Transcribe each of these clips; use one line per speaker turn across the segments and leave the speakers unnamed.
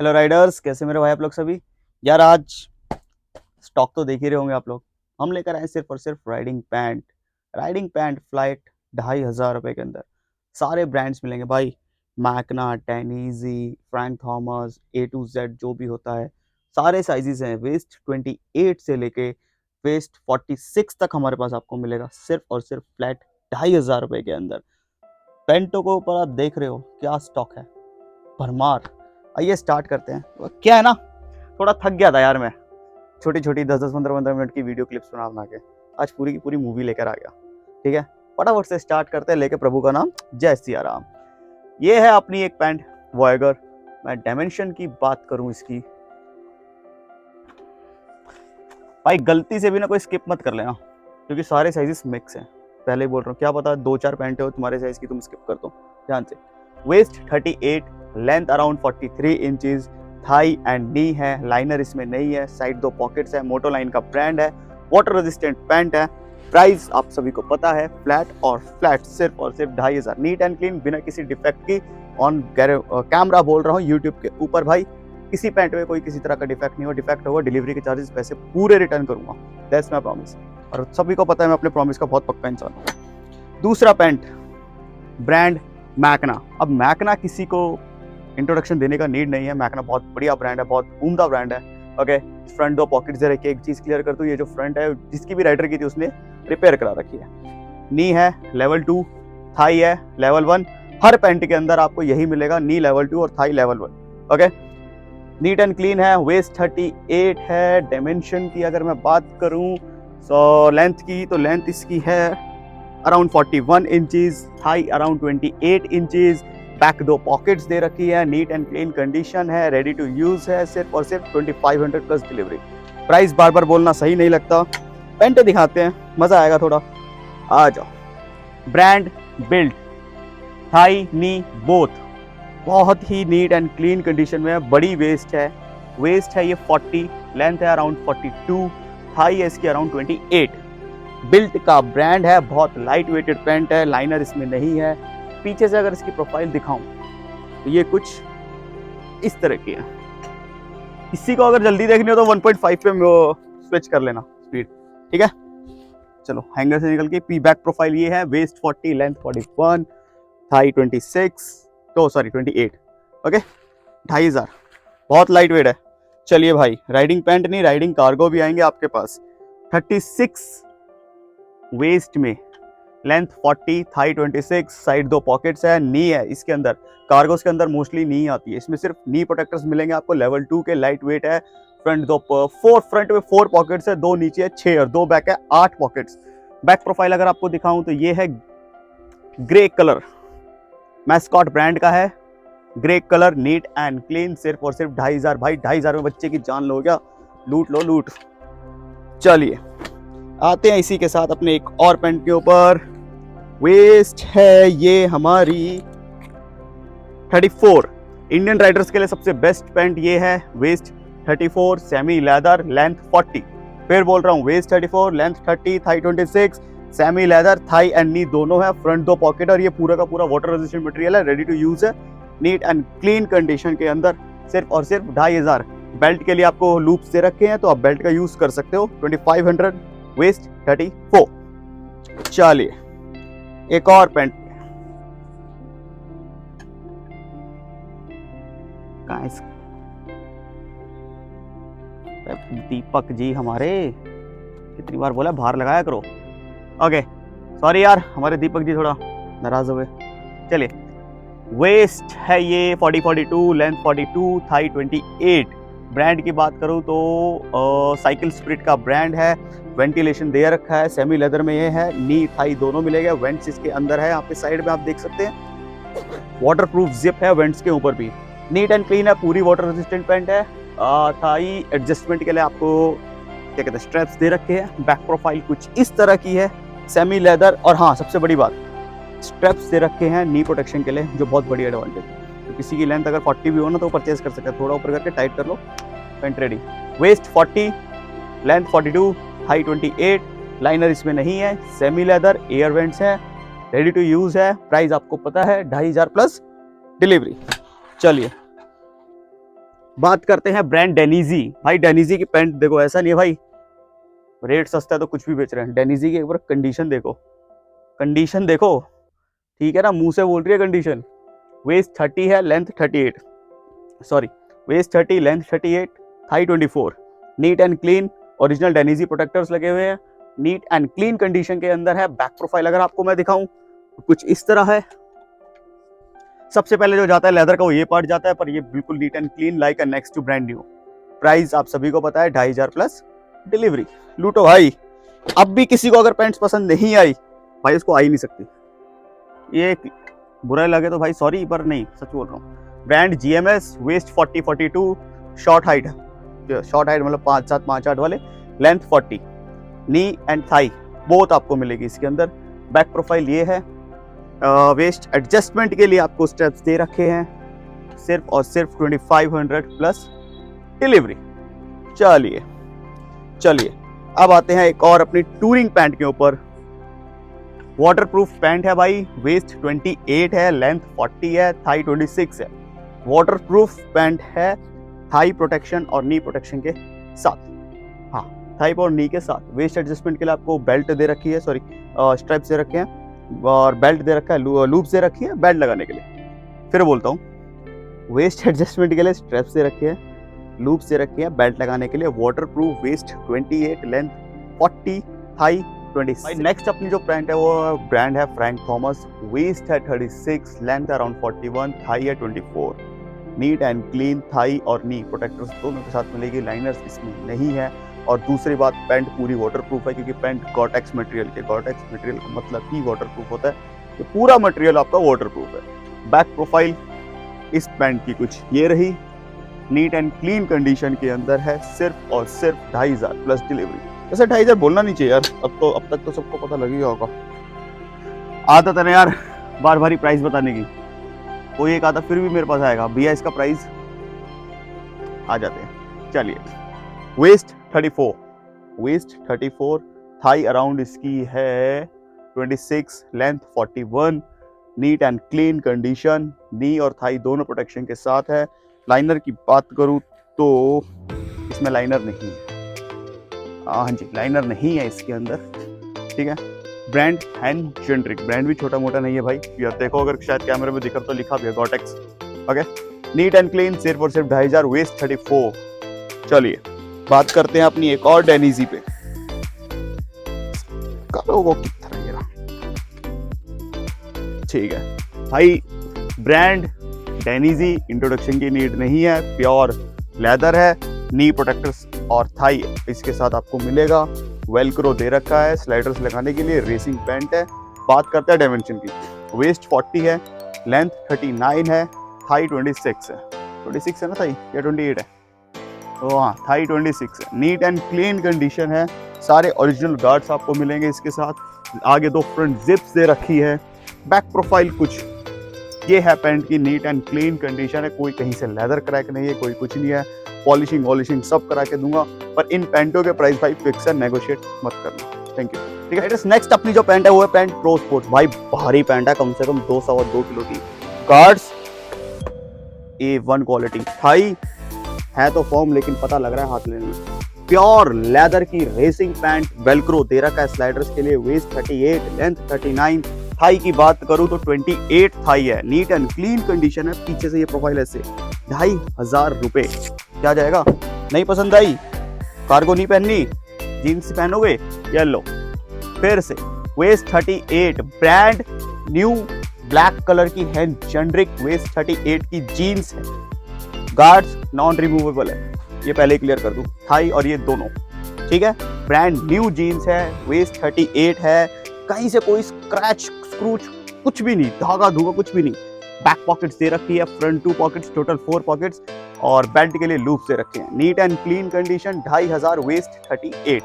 Hello Riders, कैसे मेरे भाई आप लोग सभी। यार आज स्टॉक तो देख ही रहे होंगे आप लोग। हम लेकर आए सिर्फ और सिर्फ राइडिंग पैंट फ्लाइट 2,500 रुपये के अंदर। सारे ब्रांड्स मिलेंगे भाई। Macna, Dainese, Frank Thomas, A to Z जो भी होता है, सारे साइजेस हैं। वेस्ट 28 से लेके वेस्ट 46 तक हमारे पास आपको मिलेगा सिर्फ और सिर्फ फ्लैट 2,500 रुपये के अंदर। पेंटो के ऊपर आप देख रहे हो क्या स्टॉक है, भरमार। आइए स्टार्ट करते हैं। तो क्या है ना, थोड़ा थक गया था यार मैं, छोटी छोटी 10-10, 15-15 मिनट की वीडियो क्लिप्स बना बना के। आज पूरी की पूरी मूवी लेकर आ गया। ठीक है, फटाफट से स्टार्ट करते हैं, लेके प्रभु का नाम, जय सिया राम। ये है अपनी एक पैंट वॉयगर। मैं डायमेंशन की बात करूं इसकी, भाई गलती से भी ना कोई स्किप मत कर लेना, क्योंकि सारे साइजेस मिक्स हैं। पहले ही बोल रहा हूँ, क्या पता 2-4 पैंटे हो तुम्हारे साइज की, तुम स्किप कर दो ध्यान से। Waist 38, length around 43 inches, thigh and knee है, लाइनर इसमें नहीं है, साइड 2 पॉकेट्स है, मोटो लाइन का ब्रांड है, वाटर रेजिस्टेंट पैंट है। प्राइस आप सभी को पता है, फ्लैट और फ्लैट सिर्फ और सिर्फ 2,500, नीट एंड क्लीन, बिना किसी डिफेक्ट की। ऑन कैमरा बोल रहा हूँ, यूट्यूब के ऊपर भाई, किसी पैंट में कोई किसी तरह का डिफेक्ट नहीं हो। डिफेक्ट होगा डिलीवरी के चार्जेस पैसे पूरे रिटर्न करूंगा, दैट्स माय प्रॉमिस। और सभी को पता है मैं अपने प्रॉमिस का बहुत पक्का इंसान हूँ। दूसरा पैंट ब्रांड मैकना। अब मैकना किसी को इंट्रोडक्शन देने का नीड नहीं है, मैकना बहुत बढ़िया ब्रांड है, बहुत उम्दा ब्रांड है। ओके, फ्रंट 2 पॉकेट्स दे रखी है। एक चीज क्लियर कर दूं, ये जो फ्रंट है जिसकी भी राइडर की थी उसने रिपेयर करा रखी है। नी है लेवल 2, थाई है लेवल 1। हर पैंट के अंदर आपको यही मिलेगा, नी लेवल 2 और thigh level 1। Okay, neat and clean है। वेस्ट 38 है। डायमेंशन की अगर मैं बात करूं, सो लेंथ की, तो लेंथ इसकी है around 41 inches, thigh around 28 inches. Back 2 pockets दे रखी है, नीट एंड क्लीन कंडीशन है, रेडी टू यूज है, सिर्फ और सिर्फ 2500 प्लस डिलीवरी। प्राइस बार बार बोलना सही नहीं लगता, पेंटे दिखाते हैं, मजा आएगा थोड़ा। आ जाओ। ब्रांड बिल्ट, थाई नी बोथ, बहुत ही नीट एंड क्लीन कंडीशन में है। बड़ी वेस्ट है, वेस्ट है ये 40, लेंथ है अराउंड 42, थाई है इसकी अराउंड 28। बिल्ट का ब्रांड है, बहुत लाइट वेटेड पैंट है, लाइनर इसमें नहीं है। पीछे से अगर इसकी प्रोफाइल दिखाऊं तो ये कुछ इस तरह की है। किसी को अगर जल्दी देखनी हो तो 1.5 पे स्विच कर लेना स्पीड। ठीक है, चलो हैंगर से निकल के पी बैक प्रोफाइल ये है। वेस्ट 40, लेंथ 41, थाई 26, तो सॉरी 28। ओके, 2,500, बहुत लाइट वेट है। चलिए भाई, राइडिंग पैंट नहीं, राइडिंग कार्गो भी आएंगे आपके पास। 36 वेस्ट में, लेंथ 40, थाई 26, साइड 2 पॉकेट्स है, नी है इसके अंदर। कार्गोस के अंदर मोस्टली नी आती है, इसमें सिर्फ नी प्रोटेक्टर्स मिलेंगे आपको लेवल 2 के। लाइट वेट है। फ्रंट 2 फ्रंट में 4 पॉकेट्स है, 2 नीचे है 6 और 2 बैक है 8 पॉकेट्स। बैक प्रोफाइल अगर आपको दिखाऊं तो ये है ग्रे कलर, मैस्कॉट ब्रांड का है, grey colour, NEET and clean, सिर्फ और सिर्फ 2,500। भाई 2,500 में बच्चे की जान लो क्या, लूट लो लूट। चलिए आते हैं इसी के साथ अपने एक और पैंट के ऊपर। वेस्ट है ये हमारी 34, इंडियन राइडर्स के लिए सबसे बेस्ट पैंट ये है। Waist 34, semi leather, length 40। फिर बोल रहा हूँ, waist 34, length 30, thigh 26, semi leather, thigh and knee दोनों है, फ्रंट 2 पॉकेट, और ये पूरा का पूरा वाटर रेजिस्टेंट मटेरियल है, रेडी टू यूज है, नीट एंड क्लीन कंडीशन के अंदर, सिर्फ और सिर्फ 2,500। बेल्ट के लिए आपको लूप्स दे रखे हैं, तो आप बेल्ट का यूज कर सकते हो। 2500, वेस्ट 34। चलिए एक और पैंट, दीपक जी हमारे, कितनी बार बोला बाहर लगाया करो। ओके सॉरी यार, हमारे दीपक जी थोड़ा नाराज हुए। चलिए, वेस्ट है ये 40-42, लेंथ 42, थाई 28। ब्रांड की बात करूं तो साइकिल स्पिरिट का ब्रांड है, वेंटिलेशन दे रखा है, सेमी लेदर में ये है, नी थाई दोनों मिलेगा, वेंट्स इसके अंदर है, आपके साइड में आप देख सकते हैं, वाटरप्रूफ जिप है वेंट्स के ऊपर भी, नीट एंड क्लीन है, पूरी वाटर रेजिस्टेंट पैंट है। थाई एडजस्टमेंट के लिए आपको क्या कहते हैं स्ट्रैप्स दे रखे हैं। बैक प्रोफाइल कुछ इस तरह की है, सेमी लेदर, और हाँ सबसे बड़ी बात, स्ट्रैप्स दे रखे हैं नी प्रोटेक्शन के लिए, जो बहुत बड़ी एडवांटेज है। तो किसी की लेंथ अगर 40 भी हो ना तो परचेज कर सकते हैं, थोड़ा ऊपर करके टाइट कर लो, pant ready. Waist 40, length 42, high 28, liner इसमें नहीं है, सेमी लेदर, एयर वेंट्स है, रेडी टू यूज है। प्राइस आपको पता है 2,500 प्लस डिलीवरी। चलिए बात करते हैं ब्रांड डेनिजी। भाई डेनिजी की पैंट देखो, ऐसा नहीं है भाई रेट सस्ता है तो कुछ भी बेच रहे हैं। डेनिजी की एक बार कंडीशन देखो, कंडीशन देखो, ठीक है ना, मुंह से बोल रही है कंडीशन। वेस्ट 30 है, length 38, sorry waist 30, length 38, thigh 24, neat and clean, original Dainese protectors लगे हुए हैं, नीट एंड क्लीन कंडीशन के अंदर है। बैक प्रोफाइल अगर आपको मैं दिखाऊं तो कुछ इस तरह है। सबसे पहले जो जाता है लेदर का वो ये पार्ट जाता है, पर ये बिल्कुल neat and clean like a next to brand new. Price आप सभी को पता है 2500 प्लस डिलीवरी। लूटो भाई। अब भी किसी को अगर पैंट्स पसंद नहीं आई भाई उसको आ ही नहीं सकती। ये बुरा लगे तो भाई सॉरी, पर नहीं सच बोल रहा हूँ। Brand GMS, waist 40-42, short height मतलब 5'7", 5'8" वाले, length 40, knee and thigh both आपको मिलेगी इसके अंदर। बैक प्रोफाइल ये है। वेस्ट एडजस्टमेंट के लिए आपको स्टेप्स दे रखे हैं, सिर्फ और सिर्फ 2500 प्लस डिलीवरी। चलिए अब आते हैं एक और अपनी टूरिंग पैंट के ऊपर। वाटरप्रूफ पैंट है भाई, वेस्ट 28 है, लेंथ 40 है, थाई 26 है। वाटरप्रूफ पैंट है, थाई प्रोटेक्शन और नी प्रोटेक्शन के साथ। हाँ, थाई और नी के साथ। वेस्ट एडजस्टमेंट के लिए आपको बेल्ट दे रखी है, सॉरी स्ट्रैप्स दे रखे हैं और बेल्ट दे रखा है, लूप्स दे रखी है बेल्ट लगाने के लिए। फिर बोलता हूँ, वेस्ट एडजस्टमेंट के लिए स्ट्रैप्स दे रखे हैं, लूप्स दे रखे हैं बेल्ट लगाने के लिए। Waterproof, waist 28, length 40, thigh 26। Next अपनी जो पैंट है वो ब्रांड है फ्रैंक थॉमस, वेस्ट है 36, लेंथ अराउंड 41, थाई है 24। नीट एंड क्लीन थाई और नी प्रोटेक्टर्स दोनों के साथ मिलेगी, लाइनर्स इसमें नहीं है। और दूसरी बात, पैंट पूरी वाटरप्रूफ है क्योंकि पैंट गॉटेक्स मटेरियल के, गॉटेक्स मटेरियल का मतलब ही वाटरप्रूफ होता है, ये पूरा मटेरियल आपका वाटरप्रूफ है। बैक प्रोफाइल इस पैंट की कुछ ये रही, नीट एंड क्लीन कंडीशन के अंदर है, सिर्फ और सिर्फ 2500 प्लस डिलीवरी। वैसे 2500 बोलना नहीं चाहिए यार, अब तक तो सबको पता लग ही होगा। आदत है ना यार बार बार ही प्राइस बताने की, कोई एक आता फिर भी मेरे पास आएगा भैया इसका प्राइस, आ जाते हैं। चलिए, वेस्ट 34, थाई अराउंड इसकी है 26, length 41, neat and clean condition, knee और थाई दोनों प्रोटेक्शन के साथ है। लाइनर की बात करूं तो इसमें लाइनर नहीं है, हाँ जी लाइनर नहीं है इसके अंदर, ठीक है। ब्रांड हैंड जेंड्रिक, ब्रांड भी छोटा मोटा नहीं है भाई, यार देखो अगर शायद कैमरे में दिखा तो लिखा भी है गॉटेक्स। ओके, नीट एंड क्लीन, सिर्फ और सिर्फ 2500, वेस्ट 34। चलिए बात करते हैं अपनी एक और डेनिजी पे। वो कितना ये रहा, ठीक है भाई। ब्रांड डेनिजी, इंट्रोडक्शन की नीड नहीं है, प्योर लेदर है, नी प्रोटेक्टर्स और थाई इसके साथ आपको मिलेगा। वेलक्रो दे रखा है स्लाइडर्स लगाने के लिए, रेसिंग पैंट है। बात करते हैं डायमेंशन की, वेस्ट 40 है, लेंथ 39 है, थाई 26 है। 26 है ना थाई या 28 है? तो हाँ, थाई 26 है। नीट एंड क्लीन कंडीशन है, सारे ओरिजिनल गार्ड्स आपको मिलेंगे इसके साथ। आगे दो फ्रंट जिप्स दे रखी है। बैक प्रोफाइल कुछ ये है पैंट की, नीट एंड क्लीन कंडीशन है, कोई कहीं से लेदर क्रैक नहीं है, कोई कुछ नहीं है। पॉलिशिंग वॉलिशिंग सब करा के दूंगा, पर इन पैंटों के प्राइस भाई फिक्स है, नेगोशिएट मत करना। Thank you. ठीक है, नेक्स्ट अपनी जो पैंट है वो है पैंट प्रो स्पोर्ट्स। भाई भारी पैंट है, कम से कम 2 किलो की। गार्ड्स A1 क्वालिटी, थाई है तो फॉर्म लेकिन पता लग रहा है हाथ लेने में। प्योर लेदर की रेसिंग पैंट, वेलक्रो दे रखा है स्लाइडर्स के लिए। वेस्ट 38, लेंथ 39, थाई की बात करूं तो 28 थाई है। नीट एंड क्लीन कंडीशन है, पीछे से ये प्रोफाइल ऐसे। 2500 रुपए, क्या जाएगा? नहीं पसंद आई, कार्गो नहीं पहननी, जीन्स पहनोगे, ये लो। फिर से waist 38, brand new black colour की है जेंड्रिक, वेस्ट 38 की जीन्स है। गार्ड्स नॉन रिमूवेबल है, ये पहले क्लियर कर दूं। थाई और ये दोनों, ठीक है। ब्रांड न्यू जीन्स है, वेस्ट 38 है, कहीं से कोई स्क्रैच स्क्रूच कुछ भी नहीं, धागा धुगा कुछ भी नहीं। बैक पॉकेट्स दे रखी है, फ्रंट 2 पॉकेट्स, टोटल 4 पॉकेट्स और बेल्ट के लिए लूप दे रखे हैं। Neat and clean condition, 2500, waist 38।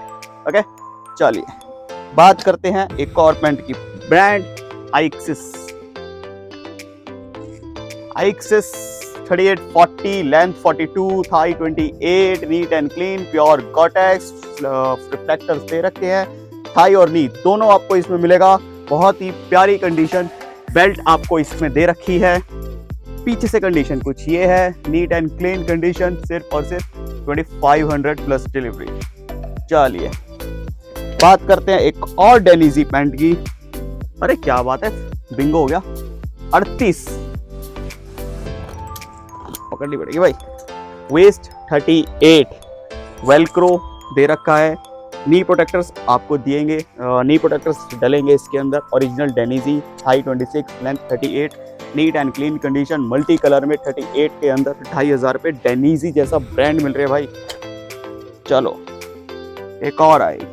Okay, चलिए बात करते हैं एक और पैंट की। Brand IXS 3840, length 42, thigh 28, neat and clean, pure Goretex, reflectors दे रखे हैं। थाई और नी दोनों आपको इसमें मिलेगा, बहुत ही प्यारी कंडीशन। बेल्ट आपको इसमें दे रखी है, पीछे से कंडीशन कुछ ये है, नीट एंड क्लीन कंडीशन, सिर्फ और सिर्फ 2500 प्लस डिलीवरी। चलिए बात करते हैं एक और डेनिजी पैंट की। अरे क्या बात है, बिंगो हो गया। 38 पकड़नी पड़ेगी भाई। वेस्ट 38, वेलक्रो दे रखा है, नी प्रोटेक्टर्स आपको दिएंगे, नी प्रोटेक्टर्स डलेंगे इसके अंदर। Original Dainese, thigh 26, length 38, neat and clean condition, multi colour में 38 के अंदर 2500 पे डेनिजी जैसा ब्रांड मिल रहे हैं भाई। चलो एक और आएगी,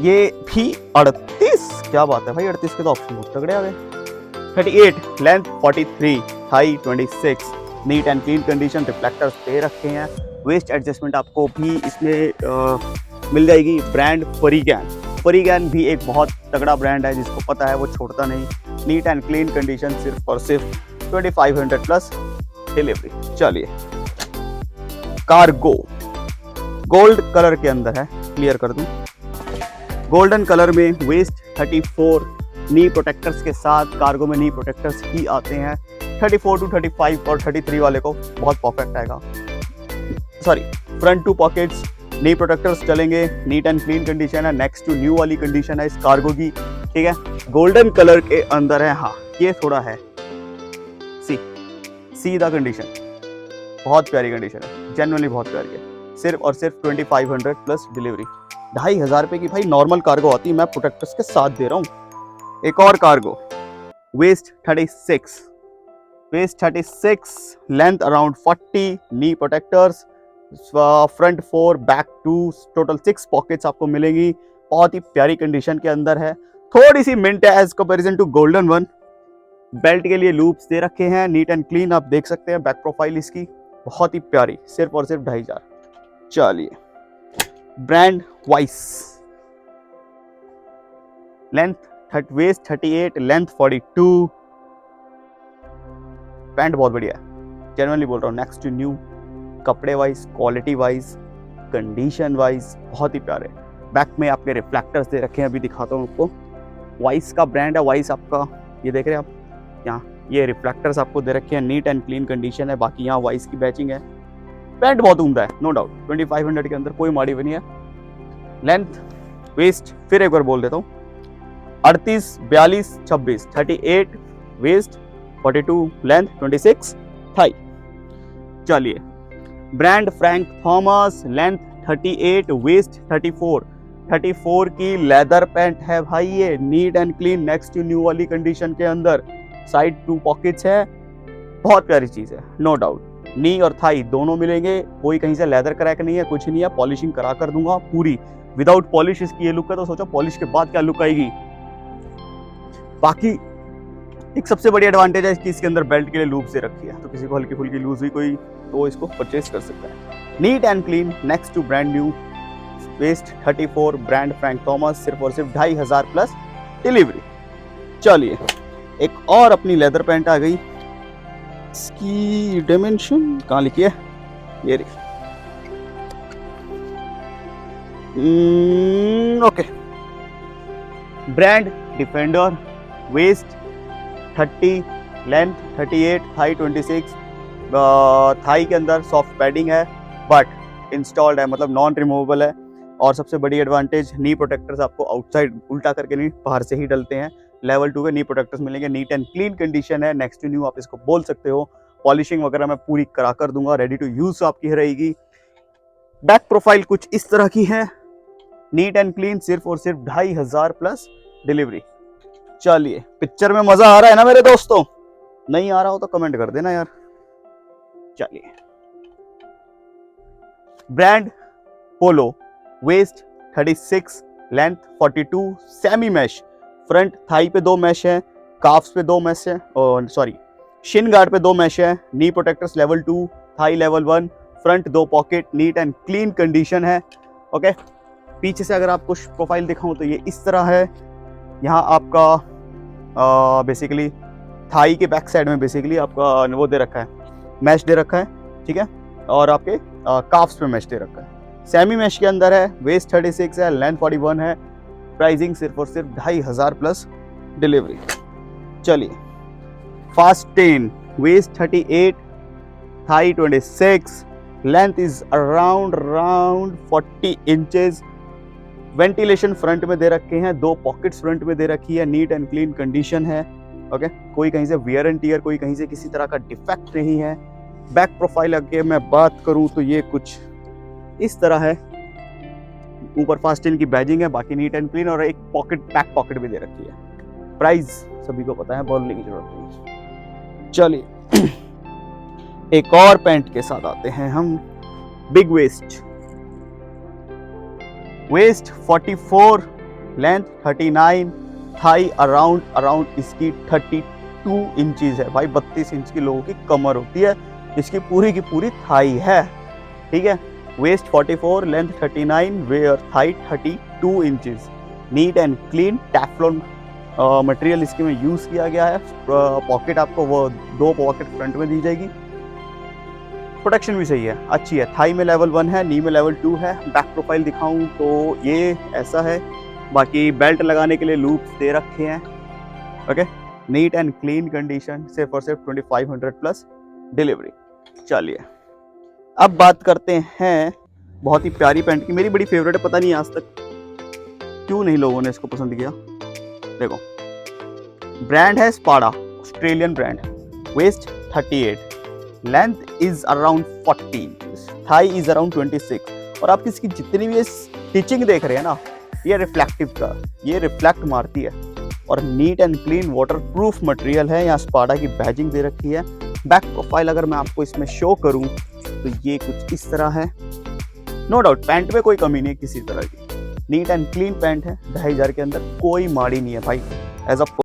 ये भी 38। क्या बात है भाई, 38 के तो ऑप्शन बहुत तगड़े आ गए। 38, length 43, thigh 26, neat and clean condition, reflectors दे रखे हैं। वेस्ट एडजस्टमेंट आपको भी इसमें मिल जाएगी। ब्रांड फरीगैन, फरीगैन भी एक बहुत तगड़ा ब्रांड है, जिसको पता है वो छोड़ता नहीं। नीट एंड क्लीन कंडीशन, सिर्फ और सिर्फ 2500 प्लस डिलीवरी। चलिए कार्गो, गोल्ड कलर के अंदर है, क्लियर कर दूं, गोल्डन कलर में, वेस्ट 34, नी प्रोटेक्टर्स के साथ। कार्गो में नी प्रोटेक्टर्स ही आते हैं। 34 to 35 और 33 वाले को बहुत परफेक्ट आएगा। सॉरी, फ्रंट 2 पॉकेट्स, नी प्रोटेक्टर्स चलेंगे, नीट एंड क्लीन कंडीशन है, नेक्स्ट टू न्यू वाली कंडीशन है इस कार्गो की, ठीक है। गोल्डन कलर के अंदर है, हाँ ये थोड़ा है सीधा कंडीशन, बहुत प्यारी कंडीशन है, जेन्युइनली बहुत प्यारी है। सिर्फ और सिर्फ 2500 प्लस डिलीवरी। 2500 रुपए की भाई नॉर्मल कार्गो आती है, मैं प्रोटेक्टर्स के साथ दे रहा हूँ। एक और cargo, waist 36, waist 36, length around 40, knee protectors, front 4, back 2, total 6 pockets आपको मिलेंगी। बहुत ही प्यारी कंडीशन के अंदर है, थोड़ी सी मिंट है as comparison to golden one. Belt के लिए लूप्स दे रखे हैं, नीट एंड क्लीन आप देख सकते हैं। बैक प्रोफाइल इसकी बहुत ही प्यारी, सिर्फ और सिर्फ 2500। चलिए brand wise, length waist 38, length 42, pant बहुत बढ़िया है, जेन्युइनली बोल रहा हूँ। नेक्स्ट टू न्यू, कपड़े wise, quality wise, condition wise बहुत ही प्यारे। बैक में आपके रिफ्लेक्टर्स दे रखे हैं, अभी दिखाता हूँ आपको। वाइस का ब्रांड है, वाइस आपका ये देख रहे हैं आप, यहाँ ये रिफ्लेक्टर्स आपको दे रखे हैं, नीट एंड क्लीन कंडीशन है। बाकी यहाँ वाइस की बैचिंग है। पैंट बहुत उम्दा है, नो डाउट, 2500 के अंदर कोई माड़ी बनी है। लेंथ वेस्ट फिर एक बार बोल देता हूँ, 38, 42, 26, 38 वेस्ट, 42 लेंथ, 26 थाई। चलिए brand Frank Thomas, length 38, waist 34, 34 की लेदर पैंट है भाई ये, neat and clean, next to new वाली कंडीशन के अंदर। साइड 2 पॉकेट्स है, बहुत प्यारी चीज है, नो डाउट। नी और थाई दोनों मिलेंगे, कोई कहीं से लेदर क्रैक नहीं है, कुछ नहीं है। पॉलिशिंग करा कर दूंगा पूरी, विदाउट पॉलिश इसकी ये लुक है, तो सोचो पॉलिश के बाद क्या लुक आएगी। बाकी एक सबसे बड़ी एडवांटेज है इसकी, इसके अंदर बेल्ट के लिए लूप्स दे रखी है, तो किसी को हल्की फुल्की लूज हुई कोई तो इसको परचेज कर सकता है। Neat and clean, next to brand new, waist 34, brand Frank Thomas, सिर्फ और सिर्फ 2500 प्लस डिलीवरी। चलिए एक और अपनी लेदर पैंट आ गई, इसकी डायमेंशन कहाँ लिखी है, ये रही, okay. Brand Defender, waist 30, length 38, thigh 26, thigh के अंदर सॉफ्ट पैडिंग है बट इंस्टॉल्ड है, मतलब नॉन रिमूवेबल है। और सबसे बड़ी एडवांटेज, नी प्रोटेक्टर्स आपको आउटसाइड उल्टा करके नहीं, बाहर से ही डलते हैं। लेवल 2 के नी प्रोटेक्टर्स मिलेंगे, नीट एंड क्लीन कंडीशन है, नेक्स्ट टू न्यू आप इसको बोल सकते हो। पॉलिशिंग वगैरह मैं पूरी करा कर दूंगा, रेडी टू यूज आपकी रहेगी। बैक प्रोफाइल कुछ इस तरह की है, नीट एंड क्लीन, सिर्फ और सिर्फ 2500 प्लस डिलीवरी। चलिए पिक्चर में मजा आ रहा है ना मेरे दोस्तों, नहीं आ रहा हो तो कमेंट कर देना यार। चलिए brand Polo, waist 36, length 42, semi mesh, front thigh पे 2 मैश है, काफ्स पे 2 मैश है, और सॉरी शिन गार्ड पे 2 मैश है, knee protectors level 2, thigh level 1, front 2 pocket, neat and clean condition है, ओके। पीछे से अगर आपको प्रोफाइल दिखाऊं तो ये इस तरह है। यहाँ आपका बेसिकली थाई के बैक साइड में बेसिकली आपका वो दे रखा है, मैश दे रखा है, ठीक है, और आपके काफ्स पे मैश दे रखा है। सेमी मैश के अंदर है, वेस्ट 36 है, लेंथ 41 है, प्राइसिंग सिर्फ और सिर्फ 2500 प्लस डिलीवरी। चलिए Fasten, waist 38, thigh 26, length is around 40 inches. Ventilation front में दे रखे हैं, 2 पॉकेट्स फ्रंट में दे रखी है, नीट एंड क्लीन कंडीशन है। ओके, कोई कहीं से वियर एंड टियर, कोई कहीं से किसी तरह का डिफेक्ट नहीं है। बैक प्रोफाइल अगर मैं बात करूं तो ये कुछ इस तरह है, ऊपर फास्टेन की बैजिंग है, बाकी नीट एंड क्लीन, और एक पॉकेट, बैक पॉकेट भी दे रखी है। प्राइस सभी को पता है, बोलने की जरूरत नहीं। चलिए एक और पैंट के साथ आते हैं हम, big waist. Waist 44, length 39, thigh around इसकी 32 इंचेस है। भाई 32 इंच की लोगों की कमर होती है, इसकी पूरी की पूरी थाई है, ठीक है। Waist 44, length 39, where thigh 32 inches. Neat and clean Teflon material इसके में यूज किया गया है। पॉकेट आपको वो 2 पॉकेट फ्रंट में दी जाएगी। प्रोटेक्शन भी सही है, अच्छी है। थाई में लेवल 1 है, नी में लेवल 2 है। बैक प्रोफाइल दिखाऊं तो ये ऐसा है, बाकी बेल्ट लगाने के लिए लूप्स दे रखे हैं। Okay, neat and clean condition, सिर्फ और सिर्फ 2500 प्लस डिलीवरी। चलिए अब बात करते हैं बहुत ही प्यारी पैंट की, मेरी बड़ी फेवरेट है, पता नहीं आज तक क्यों नहीं लोगों ने इसको पसंद किया। देखो, ब्रांड है Spada, Australian brand. Waist 38, length is around 40, thigh is around 26। और आप इसकी जितनी भी स्टिचिंग देख रहे हैं ना, ये रिफ्लेक्टिव का, ये रिफ्लेक्ट मारती है, और NEET and clean water proof material है। यहाँ स्पाडा की बैजिंग दे रखी है। बैक प्रोफाइल अगर मैं आपको इसमें शो करूं तो ये कुछ इस तरह है। नो डाउट पैंट में कोई कमी नहीं है किसी तरह की, नीट एंड क्लीन पैंट है। 2500 के अंदर कोई माड़ी नहीं है भाई। As a